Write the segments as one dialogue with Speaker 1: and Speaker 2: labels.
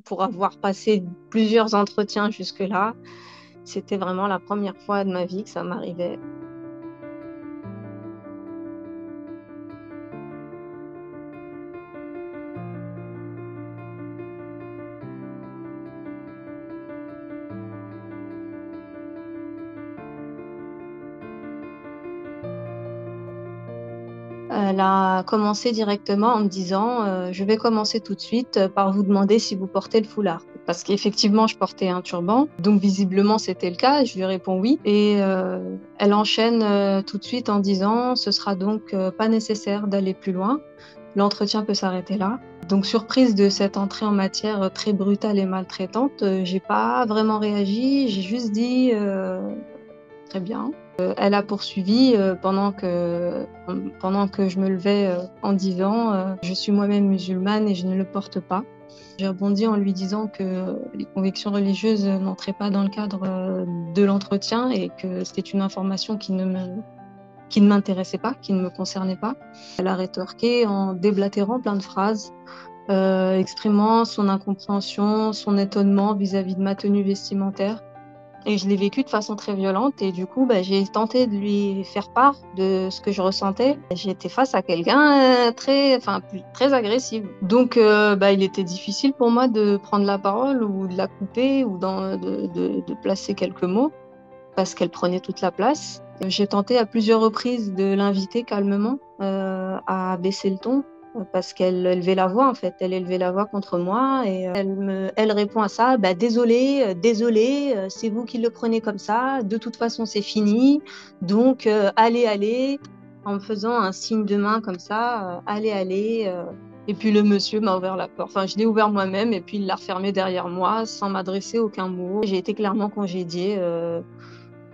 Speaker 1: pour avoir passé plusieurs entretiens jusque-là, c'était vraiment la première fois de ma vie que ça m'arrivait. Elle a commencé directement en me disant je vais commencer tout de suite par vous demander si vous portez le foulard. Parce qu'effectivement, je portais un turban, donc visiblement c'était le cas. Je lui réponds oui. Et elle enchaîne tout de suite en disant ce sera donc pas nécessaire d'aller plus loin. L'entretien peut s'arrêter là. Donc surprise de cette entrée en matière très brutale et maltraitante, j'ai pas vraiment réagi. J'ai juste dit très bien. Elle a poursuivi pendant que je me levais en disant je suis moi-même musulmane et je ne le porte pas. J'ai rebondi en lui disant que les convictions religieuses n'entraient pas dans le cadre de l'entretien et que c'était une information qui ne m'intéressait pas, qui ne me concernait pas. Elle a rétorqué en déblatérant plein de phrases, exprimant son incompréhension, son étonnement vis-à-vis de ma tenue vestimentaire. Et je l'ai vécu de façon très violente et du coup, j'ai tenté de lui faire part de ce que je ressentais. J'étais face à quelqu'un très agressif. Donc, il était difficile pour moi de prendre la parole ou de la couper ou de placer quelques mots parce qu'elle prenait toute la place. J'ai tenté à plusieurs reprises de l'inviter calmement à baisser le ton parce qu'elle élevait la voix en fait. Elle élevait la voix contre moi et elle répond à ça, désolé, désolé, c'est vous qui le prenez comme ça. De toute façon, c'est fini. Donc allez, allez, en me faisant un signe de main comme ça, allez, allez. Et puis le monsieur m'a ouvert la porte. Enfin, je l'ai ouvert moi-même et puis il l'a refermé derrière moi sans m'adresser aucun mot. J'ai été clairement congédiée.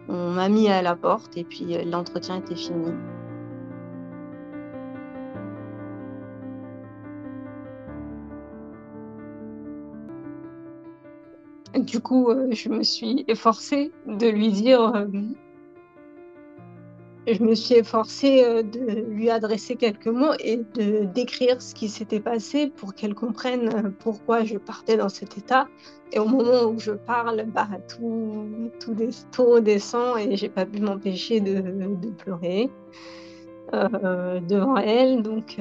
Speaker 1: On m'a mis à la porte et puis l'entretien était fini. Du coup, je me suis efforcée de lui dire, je me suis efforcée de lui adresser quelques mots et de décrire ce qui s'était passé pour qu'elle comprenne pourquoi je partais dans cet état. Et au moment où je parle, tout redescend et j'ai pas pu m'empêcher de pleurer. Devant elle. Donc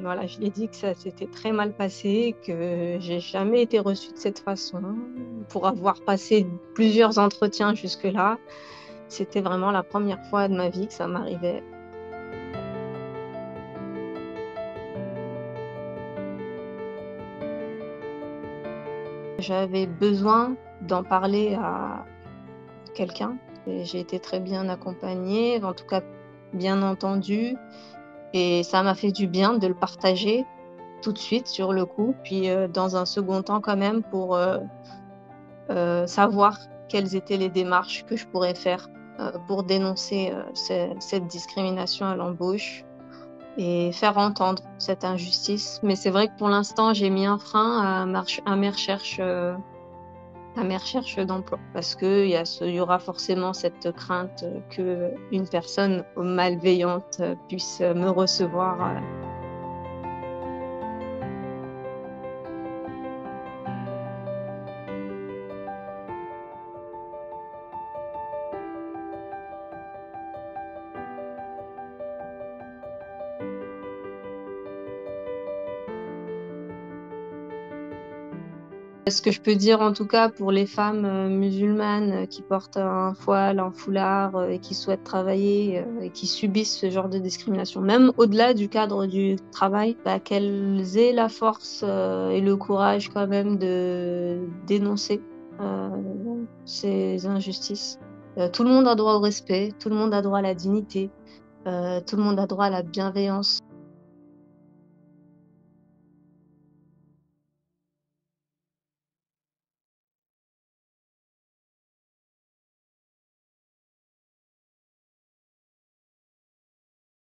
Speaker 1: voilà, je lui ai dit que ça s'était très mal passé, que j'ai jamais été reçue de cette façon. Pour avoir passé plusieurs entretiens jusque-là, c'était vraiment la première fois de ma vie que ça m'arrivait. J'avais besoin d'en parler à quelqu'un. Et j'ai été très bien accompagnée, en tout cas bien entendue. Et ça m'a fait du bien de le partager tout de suite sur le coup, puis dans un second temps quand même pour savoir quelles étaient les démarches que je pourrais faire pour dénoncer cette discrimination à l'embauche et faire entendre cette injustice. Mais c'est vrai que pour l'instant, j'ai mis un frein à mes recherches d'emploi parce qu'il y aura forcément cette crainte qu'une personne malveillante puisse me recevoir. Ce que je peux dire en tout cas pour les femmes musulmanes qui portent un voile, un foulard et qui souhaitent travailler et qui subissent ce genre de discrimination, même au-delà du cadre du travail, qu'elles aient la force et le courage quand même de dénoncer euh, ces injustices. Tout le monde a droit au respect, tout le monde a droit à la dignité, tout le monde a droit à la bienveillance.